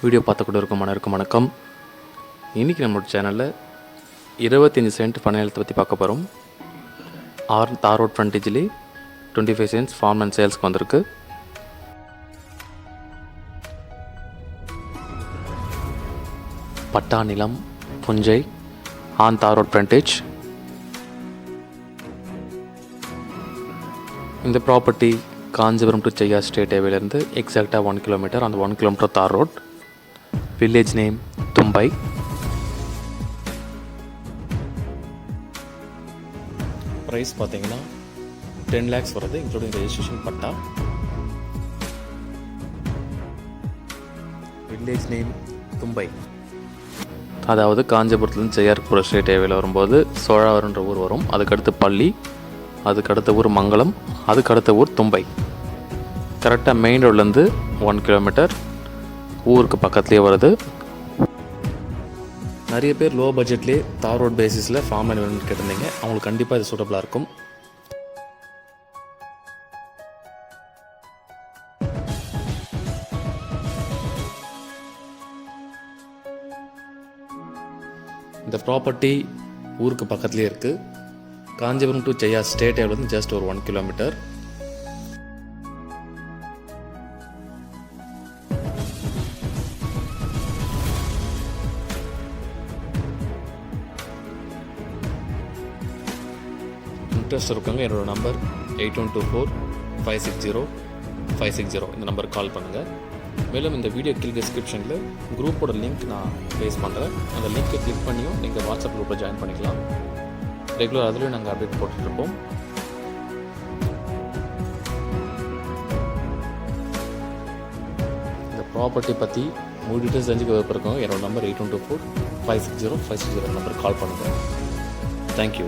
Video பார்த்து கூட இருக்கும் வணக்கம். இன்றைக்கி நம்மளோட சேனலில் 25 சென்ட் பண்ணை நிலத்தை பற்றி பார்க்க போகிறோம். தார் ரோட் ஃப்ரண்டேஜிலே 25 சென்ட்ஸ் ஃபார்ம்லேண்ட் சேல்ஸ்க்கு வந்திருக்கு. பட்டா நிலம், புஞ்சை, தார் ரோட் ஃப்ரண்டேஜ். இந்த property Kanchipuram to cheyyar state ஹைவேலேருந்து எக்ஸாக்டாக 1 கிலோமீட்டர். அந்த 1 kilometre tar road. Village name Thumbai. Price பார்த்தீங்கன்னா 10 lakhs வருது, இன்க்ளூடிங் ரெஜிஸ்ட்ரேஷன் பட்டா. வில்லேஜ் நேம் தும்பை, அதாவது காஞ்சிபுரத்துலேருந்து cheyyar போகிற ஸ்டேட் ஹைவேல வரும்போது சோழாவரன்ற ஊர் வரும். அதுக்கடுத்து பள்ளி, அதுக்கடுத்த ஊர் மங்களம், அதுக்கடுத்த ஊர் தும்பை. கரெக்டாக மெயின் ரோட்லேருந்து 1 கிலோமீட்டர் ஊருக்கு பக்கத்துலேயே வருது. நிறைய பேர் லோ பட்ஜெட்லேயே தார் ரோட் பேசிஸில் ஃபார்ம்லேண்ட் வேணும்னு கேட்டிருந்தீங்க. அவங்களுக்கு கண்டிப்பாக இது சூட்டபுளாக இருக்கும். இந்த ப்ராப்பர்ட்டி ஊருக்கு பக்கத்துலேயே இருக்குது. காஞ்சிபுரம் டு cheyyar ஸ்டேட் ஹைவேலேருந்து ஜஸ்ட் ஒரு 1 கிலோமீட்டர். இன்ட்ரெஸ்ட் இருக்கவங்க என்னோட நம்பர் 8124560560 இந்த நம்பருக்கு கால் பண்ணுங்கள். மேலும் இந்த வீடியோ கீழ் டிஸ்கிரிப்ஷனில் குரூப்போட லிங்க் நான் ப்ளேஸ் பண்ணுறேன். அந்த லிங்க்கை கிளிக் பண்ணியும் நீங்கள் வாட்ஸ்அப் குரூப்பில் ஜாயின் பண்ணிக்கலாம். ரெகுலர் அதுலேயும் நாங்கள் அப்டேட் போட்டுட்ருப்போம். இந்த ப்ராப்பர்ட்டி பற்றி முழு டீட்டெயில்ஸ் தெரிஞ்சுக்க விருப்பம் என்னோட நம்பர் 8124560560 நம்பருக்கு கால் பண்ணுங்கள். தேங்க்யூ.